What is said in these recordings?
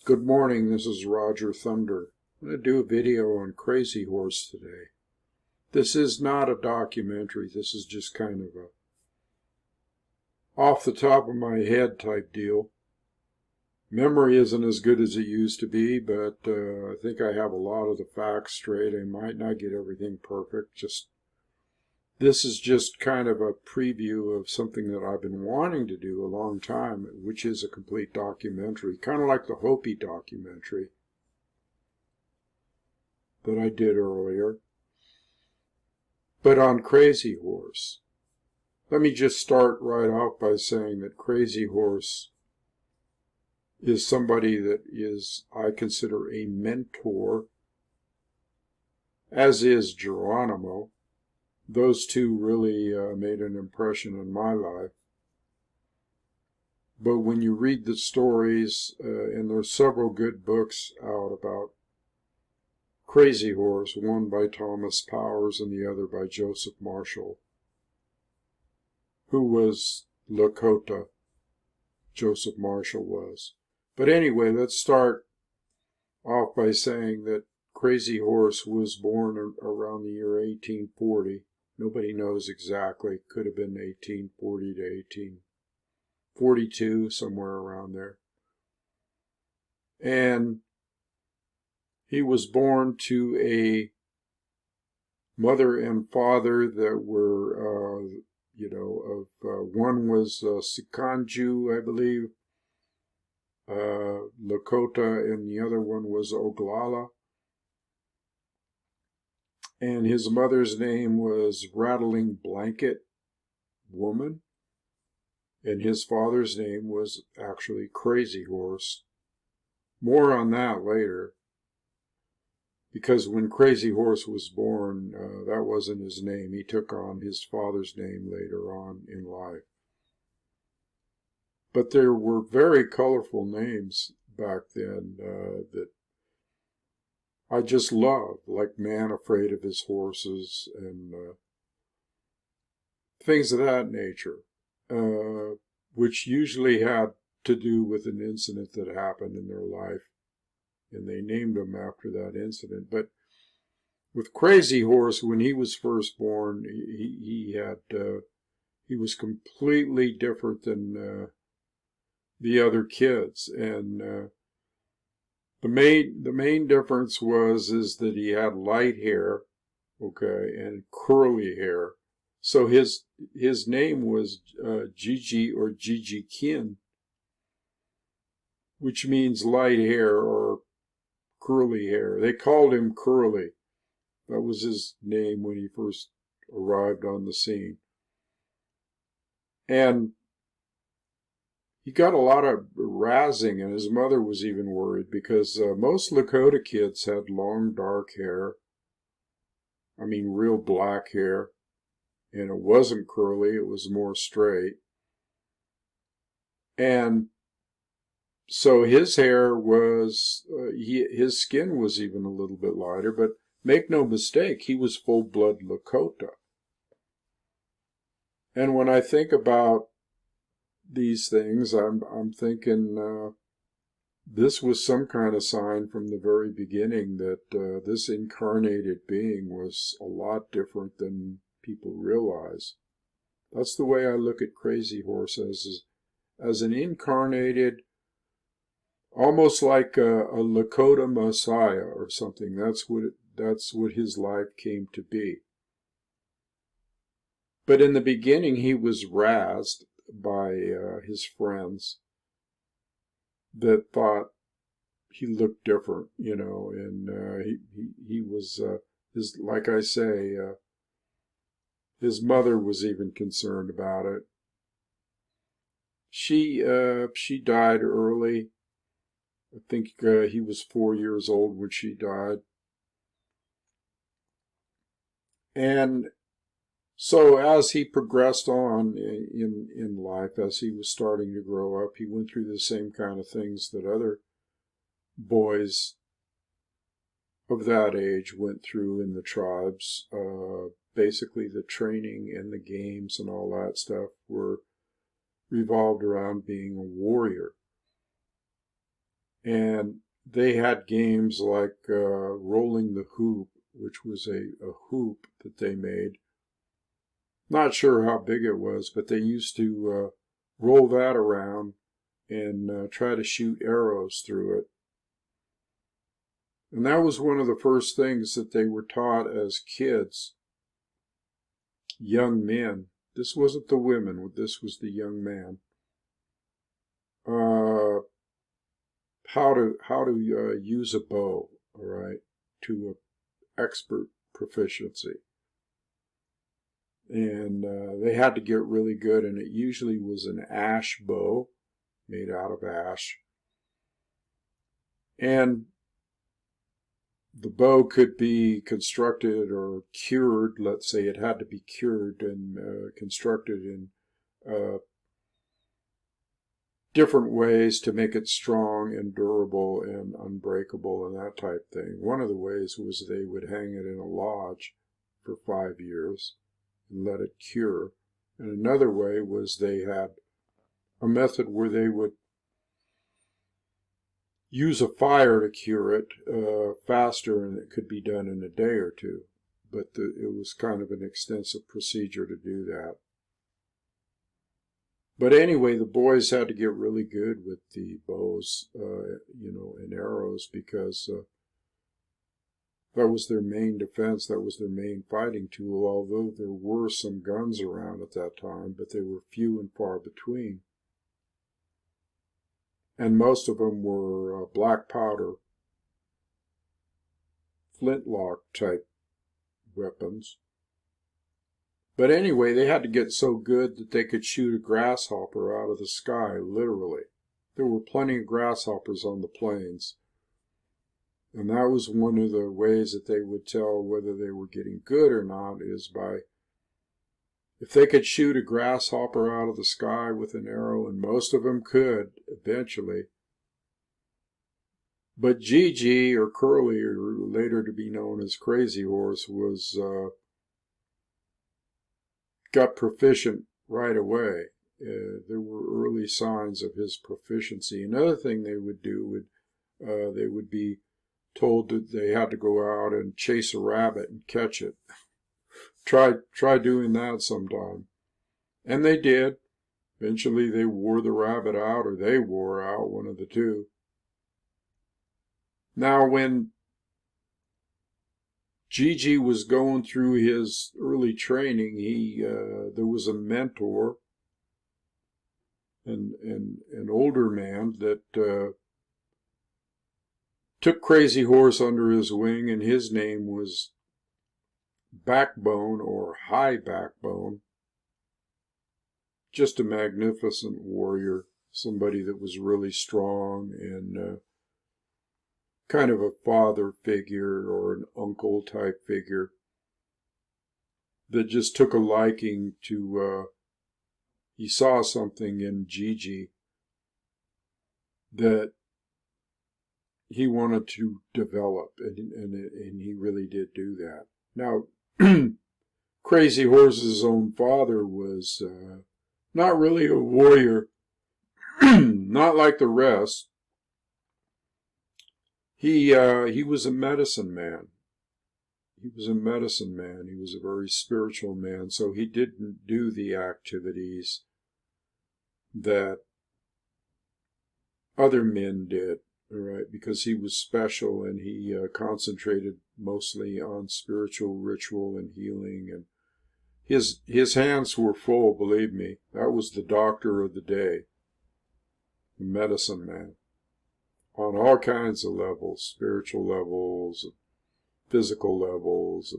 Good morning, this is Roger Thunder. I'm going to do a video on Crazy Horse today. This is not a documentary, this is just kind of a off the top of my head type deal. Memory isn't as good as it used to be, but I think I have a lot of the facts straight. I might not get everything perfect. This is just kind of a preview of something that I've been wanting to do a long time, which is a complete documentary, kind of like the Hopi documentary that I did earlier, but on Crazy Horse. Let me just start right off by saying that Crazy Horse is somebody that I consider a mentor, as is Geronimo. Those two really made an impression on my life. But when you read the stories, and there's several good books out about Crazy Horse, one by Thomas Powers and the other by Joseph Marshall, who was Lakota. Joseph Marshall was. But anyway, let's start off by saying that Crazy Horse was born around the year 1840. Nobody knows exactly. Could have been 1840 to 1842, somewhere around there. And he was born to a mother and father that were, one was Sikanju, I believe, Lakota, and the other one was Oglala. And his mother's name was Rattling Blanket Woman, and his father's name was actually Crazy Horse. More on that later, because when Crazy Horse was born, that wasn't his name. He took on his father's name later on in life. But there were very colorful names back then that I just love, like Man Afraid of His Horses and things of that nature, which usually had to do with an incident that happened in their life, and they named them after that incident. But with Crazy Horse, when he was first born, he was completely different than the other kids, and the main difference is that he had light hair, okay, and curly hair. So his name was Gigi or Gigi Kin, which means light hair or curly hair. They called him Curly. That was his name when he first arrived on the scene. And he got a lot of razzing, and his mother was even worried because most Lakota kids had long dark hair. I mean, real black hair. And it wasn't curly, it was more straight. And so his hair was, his skin was even a little bit lighter, but make no mistake, he was full-blood Lakota. And when I think about these things, I'm thinking this was some kind of sign from the very beginning that this incarnated being was a lot different than people realize. That's the way I look at Crazy Horse, as an incarnated, almost like a Lakota Messiah or something. That's what his life came to be. But in the beginning, he was razzed by his friends that thought he looked different, and he was like I say, his mother was even concerned about it. She died early. I think he was 4 years old when she died. And so as he progressed on in life, as he was starting to grow up, he went through the same kind of things that other boys of that age went through in the tribes. Basically, the training and the games and all that stuff were revolved around being a warrior. And they had games like rolling the hoop, which was a hoop that they made. Not sure how big it was, but they used to roll that around and try to shoot arrows through it. And that was one of the first things that they were taught as kids, young men. This wasn't the women, this was the young man. How to use a bow, all right, to expert proficiency. And they had to get really good, and it usually was an ash bow made out of ash. And the bow could be constructed or cured. Let's say it had to be cured and constructed in different ways to make it strong and durable and unbreakable and that type thing. One of the ways was they would hang it in a lodge for 5 years and let it cure. And another way was they had a method where they would use a fire to cure it faster, and it could be done in a day or two. But it was kind of an extensive procedure to do that. But anyway, the boys had to get really good with the bows, and arrows, because that was their main defense. That was their main fighting tool, although there were some guns around at that time, but they were few and far between. And most of them were black powder, flintlock type weapons. But anyway, they had to get so good that they could shoot a grasshopper out of the sky, literally. There were plenty of grasshoppers on the plains. And that was one of the ways that they would tell whether they were getting good or not, is by, if they could shoot a grasshopper out of the sky with an arrow, and most of them could eventually. But Gigi, or Curly, or later to be known as Crazy Horse, was got proficient right away. There were early signs of his proficiency. Another thing they would do they would be told that they had to go out and chase a rabbit and catch it. Try doing that sometime. And they did. Eventually they wore the rabbit out, or they wore out, one of the two. Now, when Gigi was going through his early training, there was a mentor, an older man that took Crazy Horse under his wing, and his name was Backbone, or High Backbone. Just a magnificent warrior, somebody that was really strong and kind of a father figure or an uncle type figure that just took a liking to, he saw something in Gigi that he wanted to develop, and he really did do that. Now, Crazy Horse's own father was not really a warrior, not like the rest. He was a medicine man. He was a medicine man. He was a very spiritual man, so he didn't do the activities that other men did, all right, because he was special, and he concentrated mostly on spiritual ritual and healing, and his hands were full, believe me. That was the doctor of the day, the medicine man, on all kinds of levels, spiritual levels, physical levels,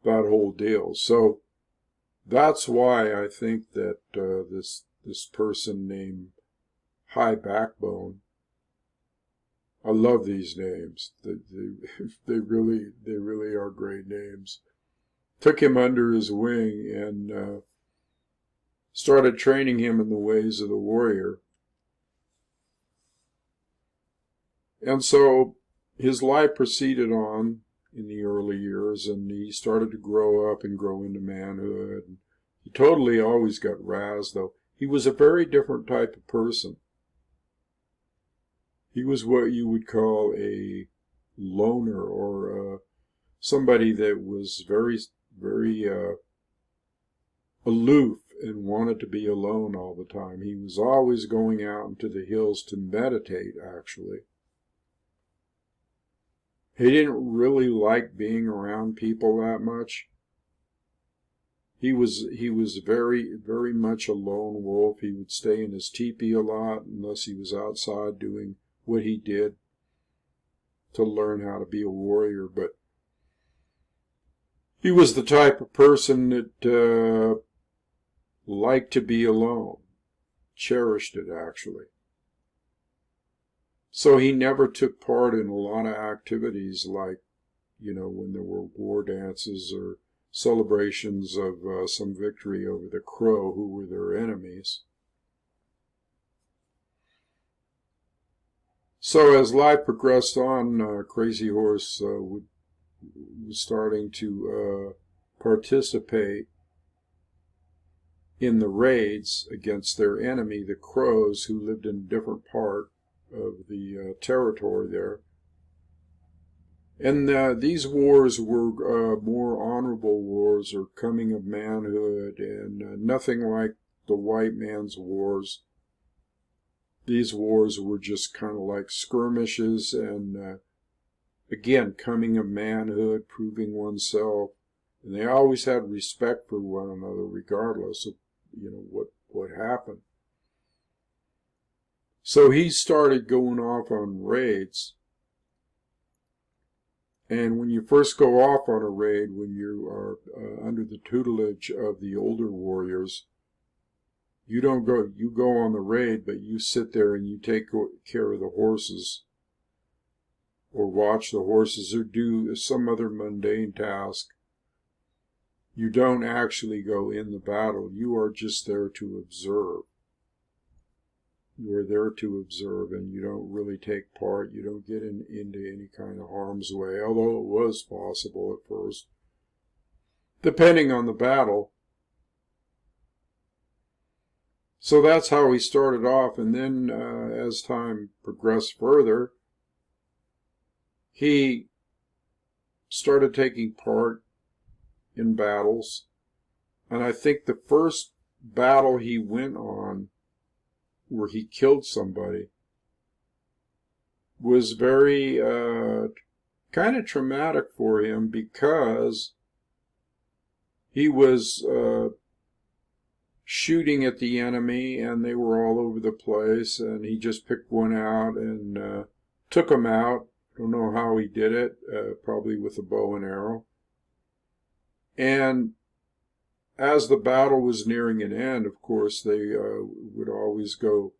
that whole deal. So that's why I think that this person named High Backbone, I love these names. They really are great names. Took him under his wing and started training him in the ways of the warrior. And so his life proceeded on in the early years, and he started to grow up and grow into manhood. He totally always got razzed, though. He was a very different type of person. He was what you would call a loner, or somebody that was very, very aloof and wanted to be alone all the time. He was always going out into the hills to meditate, actually. He didn't really like being around people that much. He was very, very much a lone wolf. He would stay in his teepee a lot unless he was outside doing what he did to learn how to be a warrior. But he was the type of person that liked to be alone, cherished it, actually. So he never took part in a lot of activities like, when there were war dances or celebrations of some victory over the Crow, who were their enemies. So as life progressed on, Crazy Horse was starting to participate in the raids against their enemy, the Crows, who lived in a different part of the territory there. And these wars were more honorable wars, or coming of manhood, and nothing like the white man's wars. These wars were just kind of like skirmishes, and again, coming of manhood, proving oneself. And they always had respect for one another, regardless of what happened. So he started going off on raids. And when you first go off on a raid, when you are under the tutelage of the older warriors, you go on the raid, but you sit there and you take care of the horses, or watch the horses, or do some other mundane task. You don't actually go in the battle. You are just there to observe. You are there to observe, and you don't really take part. You don't get into any kind of harm's way, although it was possible at first, depending on the battle. So that's how he started off, and then as time progressed further, he started taking part in battles. And I think the first battle he went on, where he killed somebody, was very kind of traumatic for him, because he was shooting at the enemy and they were all over the place, and he just picked one out and took them out. Don't know how he did it, probably with a bow and arrow. And as the battle was nearing an end, of course, they would always go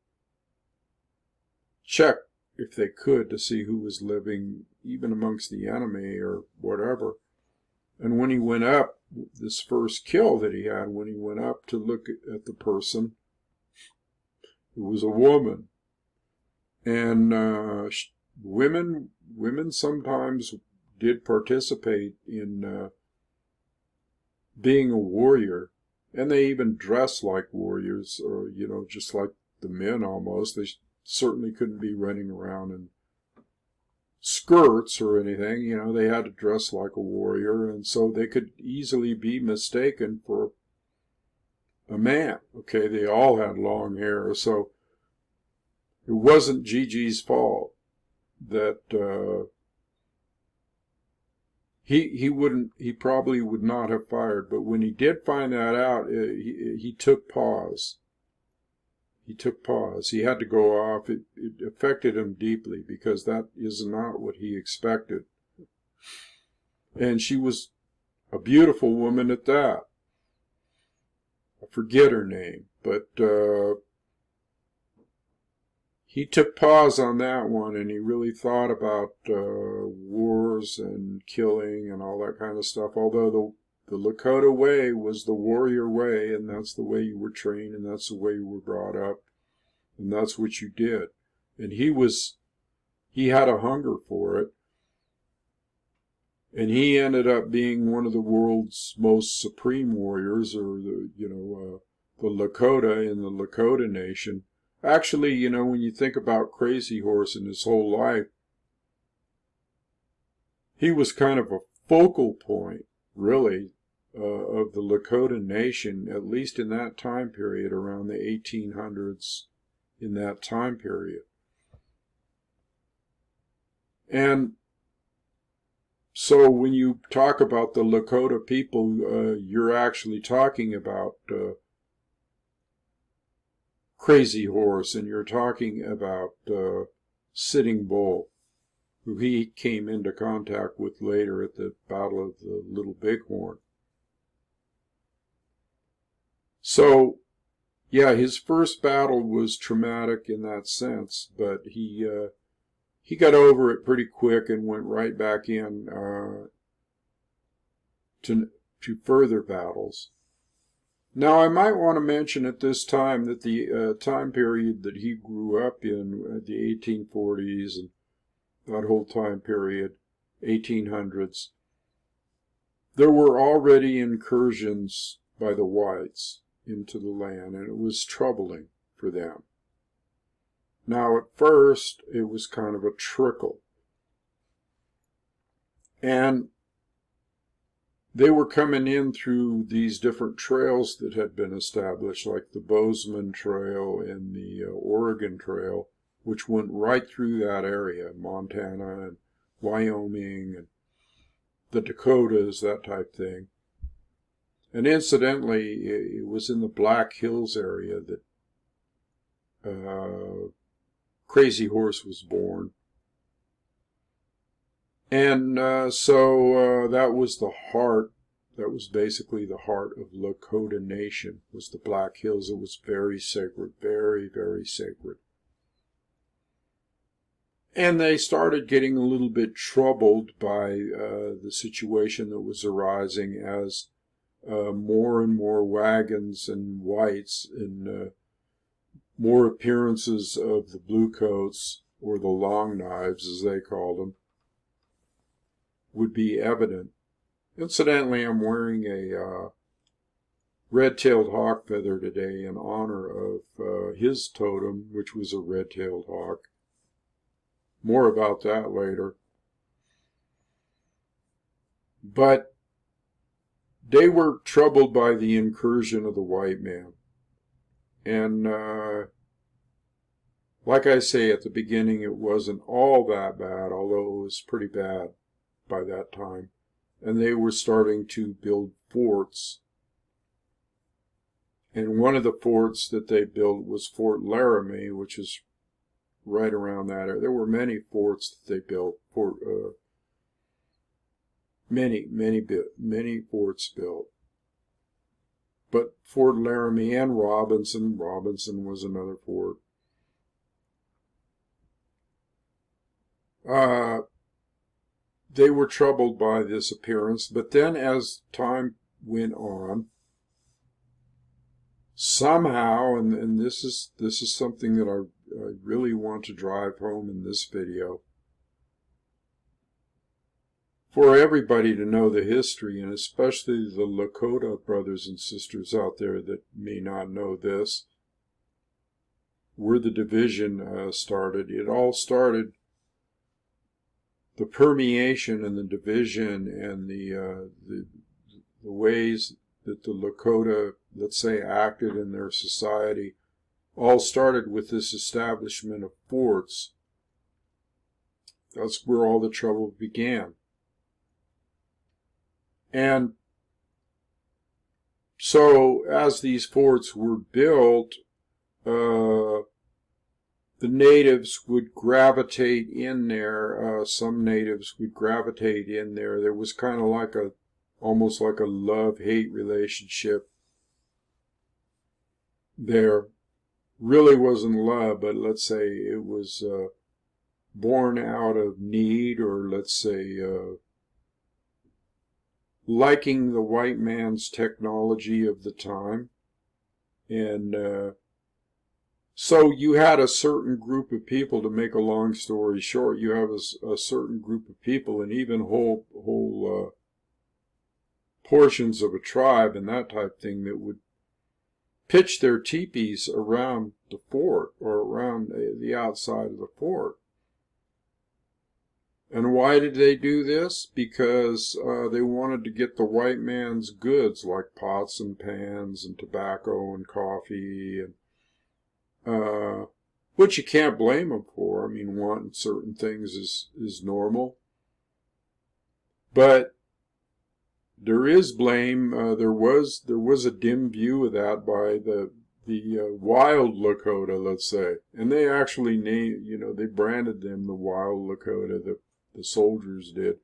check, if they could, to see who was living, even amongst the enemy or whatever. And when he went up, this first kill that he had, when he went up to look at the person, it was a woman. And women sometimes did participate in being a warrior, and they even dressed like warriors, or just like the men almost. They certainly couldn't be running around in skirts or anything. They had to dress like a warrior, and so they could easily be mistaken for a man. Okay, they all had long hair, so it wasn't Gigi's fault that he probably would not have fired. But when he did find that out, he took pause. He took pause. He had to go off. It affected him deeply, because that is not what he expected. And she was a beautiful woman at that. I forget her name, but he took pause on that one, and he really thought about wars and killing and all that kind of stuff. Although the Lakota way was the warrior way, and that's the way you were trained, and that's the way you were brought up, and that's what you did. And he had a hunger for it, and he ended up being one of the world's most supreme warriors, or the Lakota in the Lakota nation. Actually, you know, when you think about Crazy Horse in his whole life, he was kind of a focal point, really, of the Lakota Nation, at least in that time period, around the 1800s, in that time period. And so when you talk about the Lakota people, you're actually talking about Crazy Horse, and you're talking about Sitting Bull, who he came into contact with later at the Battle of the Little Bighorn. So, yeah, his first battle was traumatic in that sense, but he got over it pretty quick and went right back in to further battles. Now, I might want to mention at this time that the time period that he grew up in, the 1840s and that whole time period, 1800s, there were already incursions by the whites into the land, and it was troubling for them. Now, at first, it was kind of a trickle. And they were coming in through these different trails that had been established, like the Bozeman Trail and the Oregon Trail, which went right through that area, Montana and Wyoming and the Dakotas, that type thing. And incidentally, it was in the Black Hills area that Crazy Horse was born. And so that was the heart, that was basically the heart of Lakota Nation, was the Black Hills. It was very sacred, very, very sacred. And they started getting a little bit troubled by the situation that was arising as more and more wagons and whites and more appearances of the bluecoats, or the long knives as they called them, would be evident. Incidentally, I'm wearing a red-tailed hawk feather today in honor of his totem, which was a red-tailed hawk. More about that later. But they were troubled by the incursion of the white man. And like I say at the beginning, it wasn't all that bad, although it was pretty bad by that time. And they were starting to build forts. And one of the forts that they built was Fort Laramie, which is right around that area. There were many forts that they built, many forts built. But Fort Laramie and Robinson was another fort. They were troubled by this appearance, but then as time went on, somehow, and this is something that I really want to drive home in this video, for everybody to know the history, and especially the Lakota brothers and sisters out there that may not know this, where the division started. It all started, the permeation and the division and the ways that the Lakota, let's say, acted in their society, all started with this establishment of forts. That's where all the trouble began. And so as these forts were built, the natives would gravitate in there. Some natives would gravitate in there. There was kind of like almost like a love-hate relationship there. Really wasn't love, but let's say it was born out of need, or let's say liking the white man's technology of the time. And so you had a certain group of people, to make a long story short, you have a certain group of people, and even whole portions of a tribe and that type thing, that would pitch their teepees around the fort or around the outside of the fort. And why did they do this? Because they wanted to get the white man's goods like pots and pans and tobacco and coffee, and which you can't blame them for. I mean, wanting certain things is normal. But there is blame. There was a dim view of that by the wild Lakota, let's say, and they actually they branded them the wild Lakota. The soldiers did,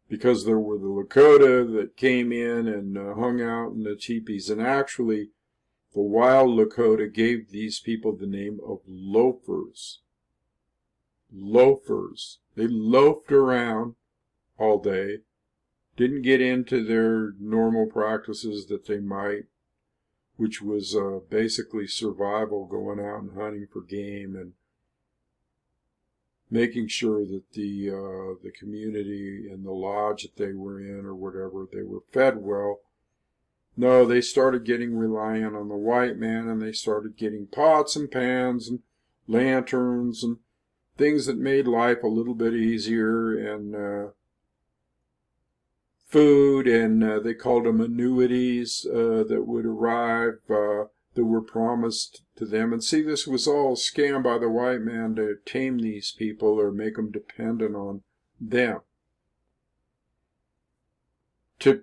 because there were the Lakota that came in and hung out in the teepees, and actually the wild Lakota gave these people the name of loafers. Loafers. They loafed around all day, didn't get into their normal practices that they might, which was basically survival, going out and hunting for game and making sure that the community and the lodge that they were in or whatever, they were fed well. No, they started getting reliant on the white man, and they started getting pots and pans and lanterns and things that made life a little bit easier, and food, and they called them annuities that would arrive, that were promised to them. And see, this was all a scam by the white man to tame these people or make them dependent on them, to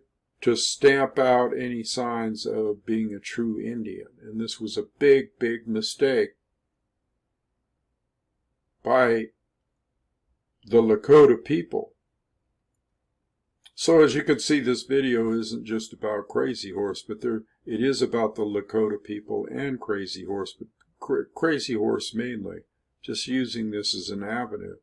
stamp out any signs of being a true Indian. And this was a big, big mistake by the Lakota people. So as you can see, this video isn't just about Crazy Horse, but it is about the Lakota people and Crazy Horse, but Crazy Horse mainly, just using this as an avenue.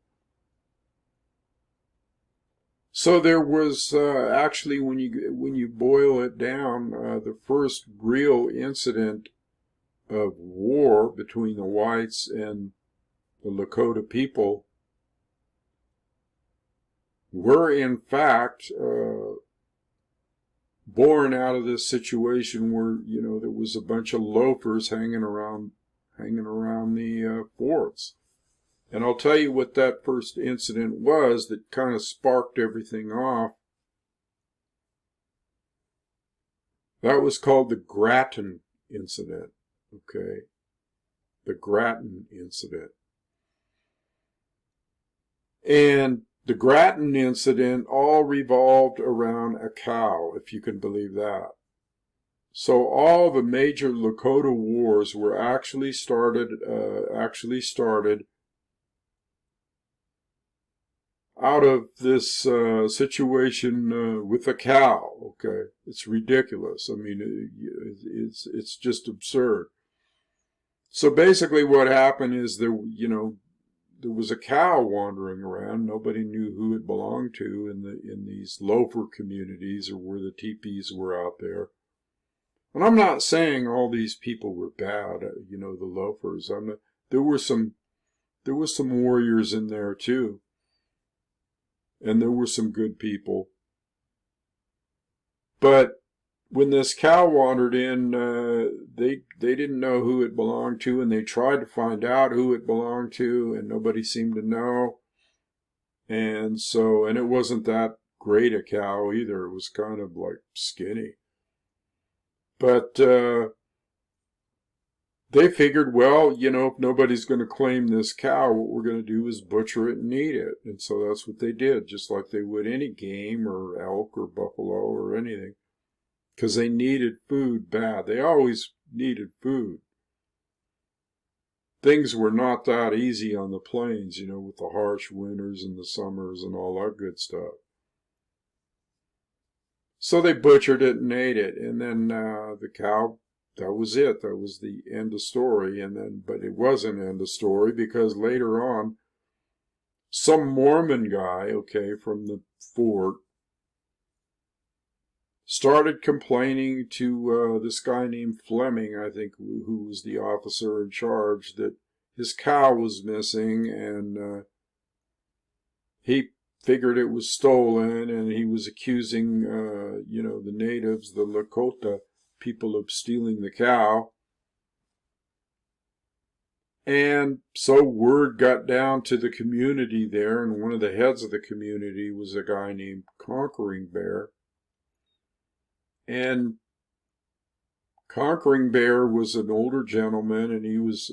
So there was actually, when you boil it down, the first real incident of war between the whites and the Lakota people were in fact born out of this situation where, there was a bunch of loafers hanging around the forts. And I'll tell you what that first incident was that kind of sparked everything off. That was called the Graton Incident. Okay, the Graton Incident. And the Graton Incident all revolved around a cow, if you can believe that. So all the major Lakota wars were actually started out of this situation with a cow. Okay, it's ridiculous. I mean, it's just absurd. So basically, what happened is there was a cow wandering around. Nobody knew who it belonged to in these loafer communities, or where the teepees were out there. And I'm not saying all these people were bad, the loafers. There were some warriors in there too, and there were some good people. But when this cow wandered in, they didn't know who it belonged to, and they tried to find out who it belonged to, and nobody seemed to know. And it wasn't that great a cow either. It was kind of like skinny. But they figured, well, if nobody's going to claim this cow, what we're going to do is butcher it and eat it. And so that's what they did, just like they would any game or elk or buffalo or anything. Because they needed food bad. They always needed food. Things were not that easy on the plains, with the harsh winters and the summers and all that good stuff. So they butchered it and ate it. And then the cow, that was it. That was the end of story. But it wasn't end of story, because later on, some Mormon guy, from the fort, started complaining to this guy named Fleming, I think, who was the officer in charge, that his cow was missing, and he figured it was stolen, and he was accusing, the natives, the Lakota people of stealing the cow. And so word got down to the community there, and one of the heads of the community was a guy named Conquering Bear. And Conquering Bear was an older gentleman, and he was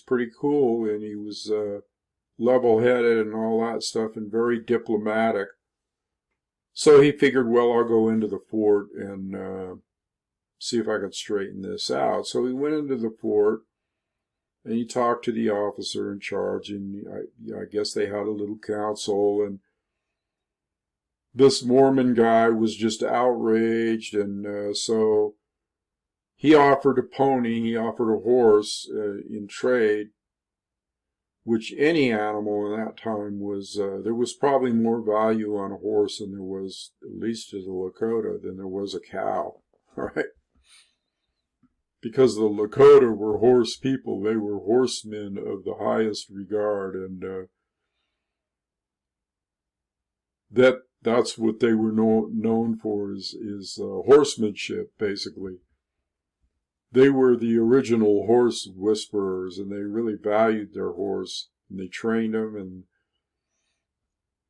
pretty cool, and he was level-headed and all that stuff, and very diplomatic. So he figured, well, I'll go into the fort and see if I can straighten this out. So he went into the fort, and he talked to the officer in charge, and I guess they had a little council, and this Mormon guy was just outraged, and so he offered a pony, he offered a horse in trade, which any animal in that time was, there was probably more value on a horse than there was, at least to the Lakota, than there was a cow, all right? Because the Lakota were horse people, they were horsemen of the highest regard, and that's what they were known for is horsemanship, basically. They were the original horse whisperers, and they really valued their horse, and they trained them and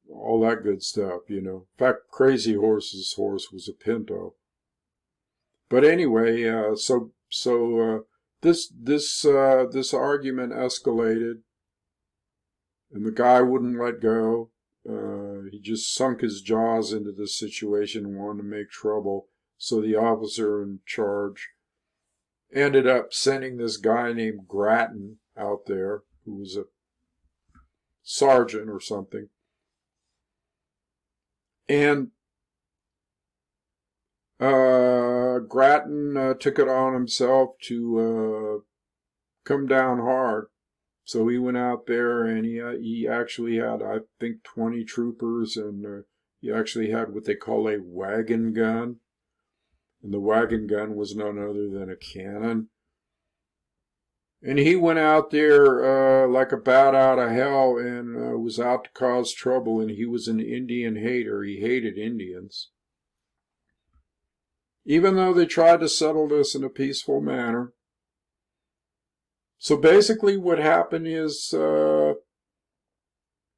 all that good stuff, you know. In fact, Crazy Horse's horse was a pinto. But anyway, so this argument escalated, and the guy wouldn't let go. He just sunk his jaws into the situation and wanted to make trouble. So the officer in charge ended up sending this guy named Graton out there, who was a sergeant or something. And Graton took it on himself to come down hard. So he went out there, and he actually had, I think, 20 troopers, and he actually had what they call a wagon gun. And the wagon gun was none other than a cannon. And he went out there like a bat out of hell, and was out to cause trouble, and he was an Indian hater. He hated Indians. Even though they tried to settle this in a peaceful manner. So basically what happened is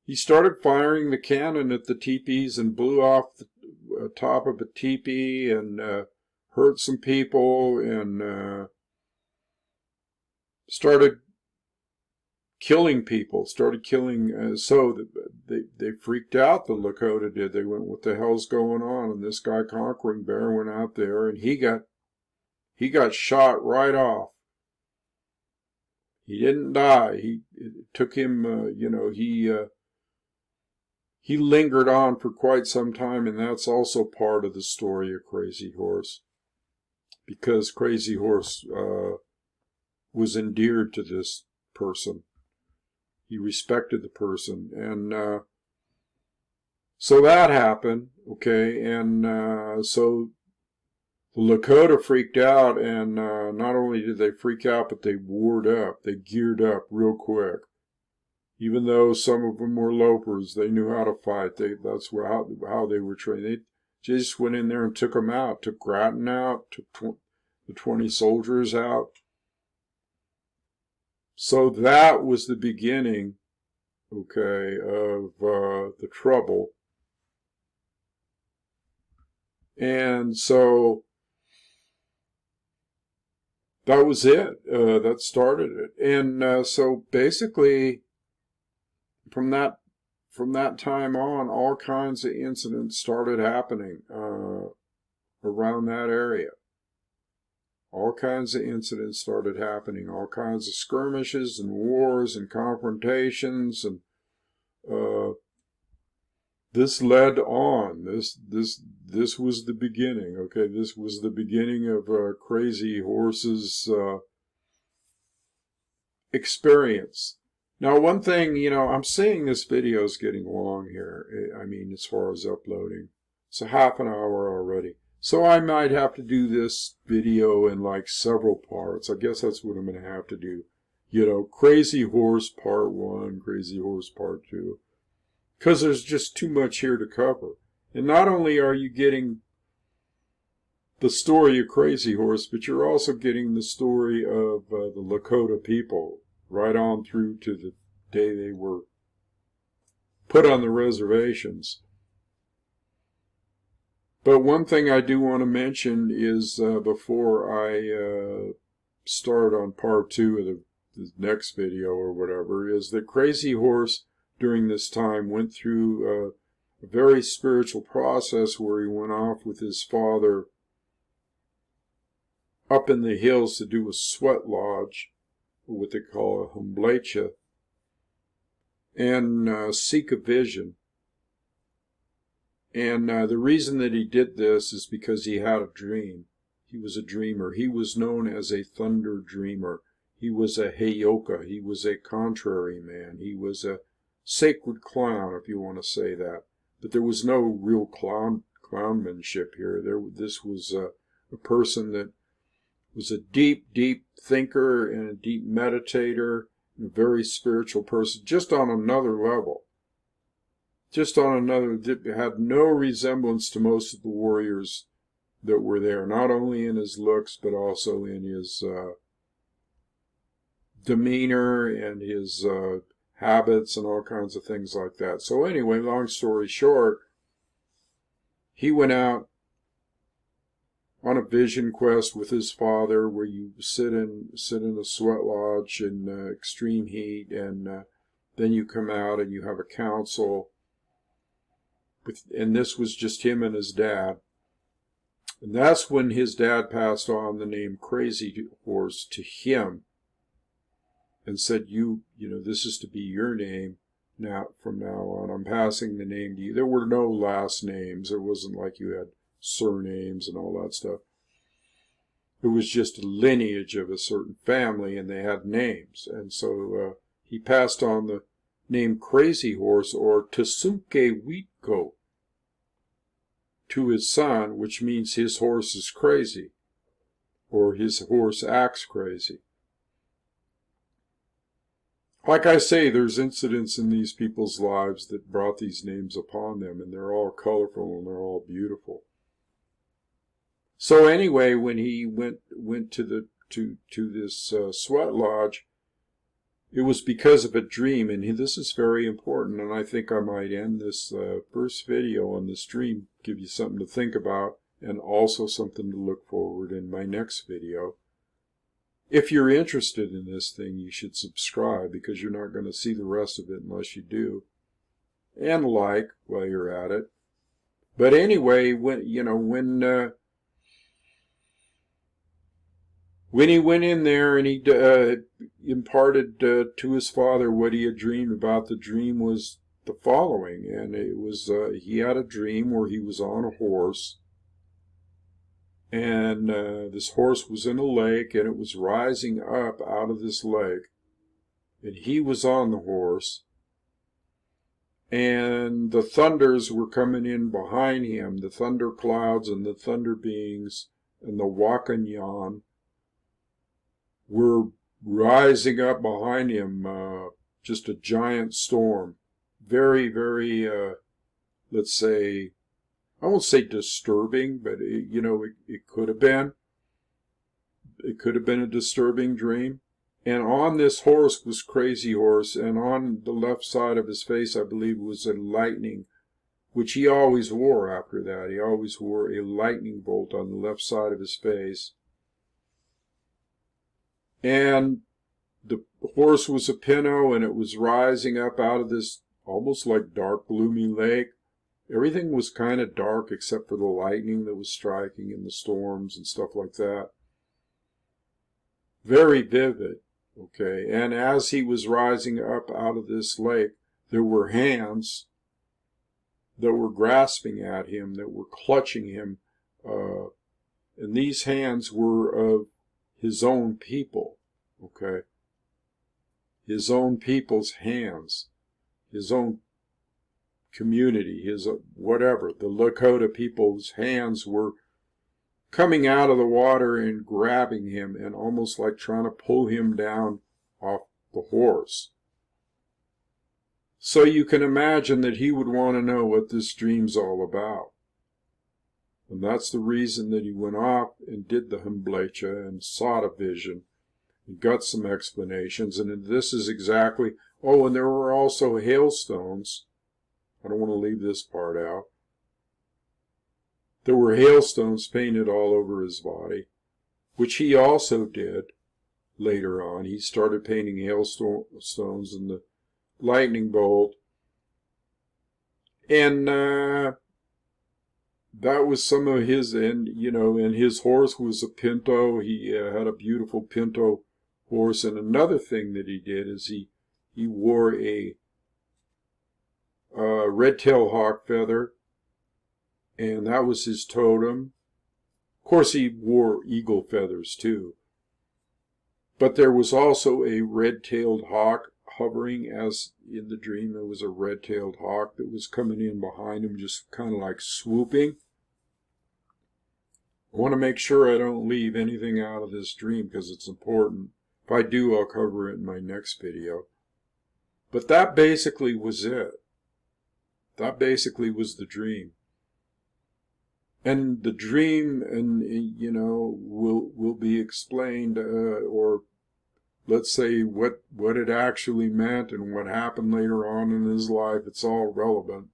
he started firing the cannon at the teepees and blew off the top of a teepee and hurt some people, and started killing people, so they freaked out, the Lakota did. They went, what the hell's going on? And this guy Conquering Bear went out there, and he got shot right off. He didn't die. It took him, he lingered on for quite some time, and that's also part of the story of Crazy Horse. Because Crazy Horse was endeared to this person. He respected the person. And so that happened, okay, and so the Lakota freaked out, and not only did they freak out, but they warred up. They geared up real quick. Even though some of them were lopers, they knew how to fight. That's how they were trained. They just went in there and took them out, took Graton out, took the 20 soldiers out. So that was the beginning, okay, of the trouble. And so that was it. That started it. And so basically, from that time on, all kinds of incidents started happening around that area. All kinds of incidents started happening. All kinds of skirmishes and wars and confrontations, and this led on. This was the beginning. Okay, this was the beginning of Crazy Horse's experience. Now, one thing, I'm seeing this video is getting long here. I mean, as far as uploading, it's a half an hour already. So I might have to do this video in like several parts. I guess that's what I'm going to have to do. Crazy Horse Part 1, Crazy Horse Part 2. Because there's just too much here to cover. And not only are you getting the story of Crazy Horse, but you're also getting the story of the Lakota people right on through to the day they were put on the reservations. But one thing I do want to mention is before I start on part 2 of the next video or whatever, is that Crazy Horse during this time went through a very spiritual process where he went off with his father up in the hills to do a sweat lodge, what they call a humblecha, and seek a vision. And the reason that he did this is because he had a dream. He was a dreamer. He was known as a thunder dreamer. He was a heyoka. He was a contrary man. He was a sacred clown, if you want to say that. But there was no real clownmanship here. This was a person that was a deep, deep thinker and a deep meditator, and a very spiritual person, just on another level. Just on another, had no resemblance to most of the warriors that were there, not only in his looks, but also in his demeanor and his habits and all kinds of things like that. So anyway, long story short, he went out on a vision quest with his father, where you sit in a sweat lodge in extreme heat, and then you come out and you have a council. And this was just him and his dad. And that's when his dad passed on the name Crazy Horse to him and said, you know, this is to be your name now, from now on. I'm passing the name to you. There were no last names. It wasn't like you had surnames and all that stuff. It was just a lineage of a certain family, and they had names. And so he passed on the name Crazy Horse, or Tsuke Wheatcoat, to his son, which means his horse is crazy, or his horse acts crazy. Like I say, there's incidents in these people's lives that brought these names upon them, and they're all colorful and they're all beautiful. So anyway, when he went to this sweat lodge, it was because of a dream, and this is very important, and I think I might end this first video on this dream, give you something to think about, and also something to look forward in my next video. If you're interested in this thing, you should subscribe, because you're not going to see the rest of it unless you do. And like while you're at it. But anyway, when he went in there and he imparted to his father what he had dreamed about, the dream was the following. And it was, he had a dream where he was on a horse. And this horse was in a lake, and it was rising up out of this lake. And he was on the horse. And the thunders were coming in behind him, the thunder clouds and the thunder beings and the Wakanyan were rising up behind him, just a giant storm. Very, very, let's say, I won't say disturbing, but it could have been. It could have been a disturbing dream. And on this horse was Crazy Horse, and on the left side of his face, I believe, was a lightning, which he always wore after that. He always wore a lightning bolt on the left side of his face. And the horse was a pinto, and it was rising up out of this almost like dark, gloomy lake. Everything was kind of dark except for the lightning that was striking and the storms and stuff like that. Very vivid, okay? And as he was rising up out of this lake, there were hands that were grasping at him, that were clutching him. And these hands were of his own people, okay? His own people's hands, his own community, his whatever. The Lakota people's hands were coming out of the water and grabbing him and almost like trying to pull him down off the horse. So you can imagine that he would want to know what this dream's all about. And that's the reason that he went off and did the Humblecha and sought a vision and got some explanations. And this is exactly, oh, and there were also hailstones. I don't want to leave this part out. There were hailstones painted all over his body, which he also did later on. He started painting hailstones and the lightning bolt. And that was some of his, and his horse was a pinto. He had a beautiful pinto horse. And another thing that he did is he wore a red-tailed hawk feather, and that was his totem. Of course, he wore eagle feathers too. But there was also a red-tailed hawk hovering, as in the dream there was a red-tailed hawk that was coming in behind him, just kind of like swooping. I want to make sure I don't leave anything out of this dream because it's important. If I do, I'll cover it in my next video. But that basically was it. That basically was the dream. And the dream, will be explained, or let's say what it actually meant and what happened later on in his life. It's all relevant.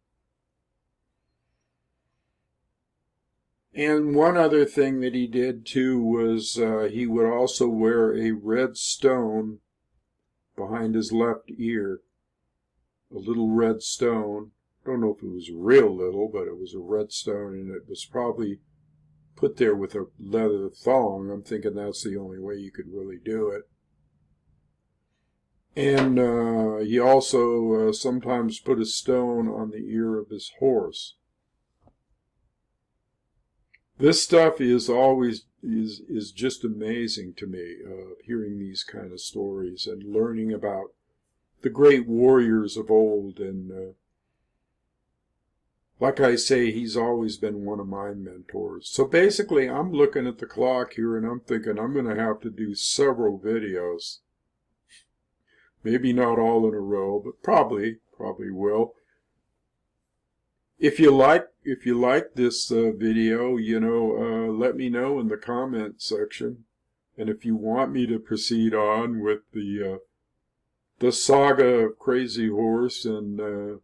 And one other thing that he did too was he would also wear a red stone behind his left ear, a little red stone. I don't know if it was real little, but it was a red stone, and it was probably put there with a leather thong. I'm thinking that's the only way you could really do it. And he also sometimes put a stone on the ear of his horse. This stuff is always is just amazing to me, hearing these kind of stories and learning about the great warriors of old. And like I say, he's always been one of my mentors. So basically, I'm looking at the clock here and I'm thinking I'm going to have to do several videos. Maybe not all in a row, but probably will. If you like this video, let me know in the comment section. And if you want me to proceed on with the saga of Crazy Horse and the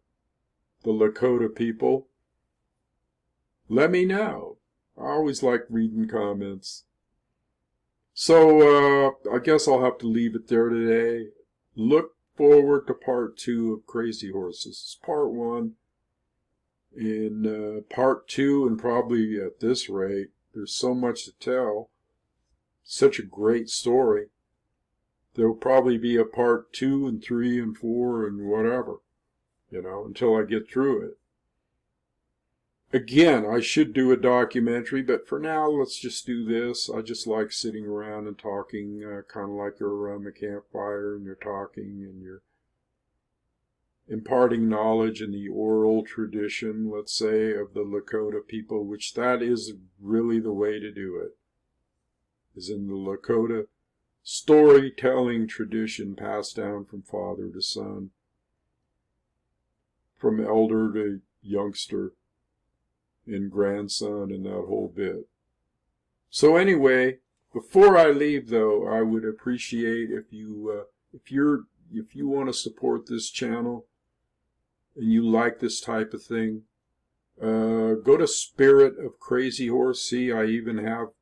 Lakota people, let me know. I always like reading comments. So I guess I'll have to leave it there today. Look forward to part 2 of Crazy Horse. This is part 1. In part 2, and probably at this rate, there's so much to tell. Such a great story. There will probably be a part 2 and 3 and 4 and whatever, until I get through it. Again, I should do a documentary, but for now, let's just do this. I just like sitting around and talking, kind of like you're around the campfire and you're talking and you're imparting knowledge in the oral tradition, let's say, of the Lakota people, which that is really the way to do it, is in the Lakota storytelling tradition passed down from father to son, from elder to youngster and grandson and that whole bit. So anyway, before I leave though, I would appreciate if you want to support this channel and you like this type of thing, go to Spirit of Crazy Horse. See, I even have,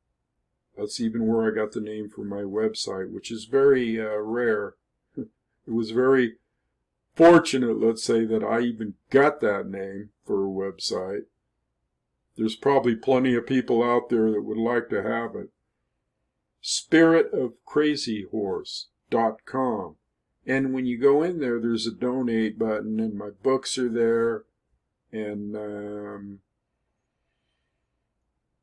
that's even where I got the name for my website, which is very rare. It was very fortunate, let's say, that I even got that name for a website. There's probably plenty of people out there that would like to have it. spiritofcrazyhorse.com. And when you go in there, there's a donate button, and my books are there. And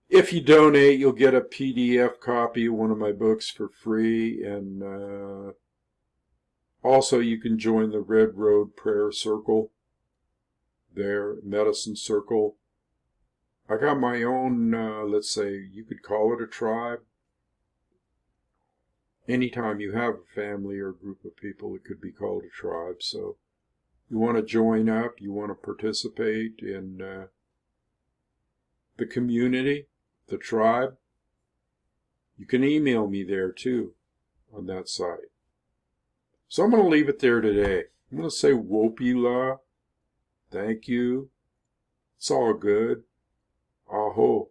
if you donate, you'll get a PDF copy of one of my books for free. And also, you can join the Red Road Prayer Circle there, Medicine Circle. I got my own, let's say, you could call it a tribe. Anytime you have a family or a group of people, it could be called a tribe. So you want to join up, you want to participate, and the community, the tribe, you can email me there too on that site. So I'm going to leave it there today. I'm going to say Wopila. Thank you. It's all good. Aho.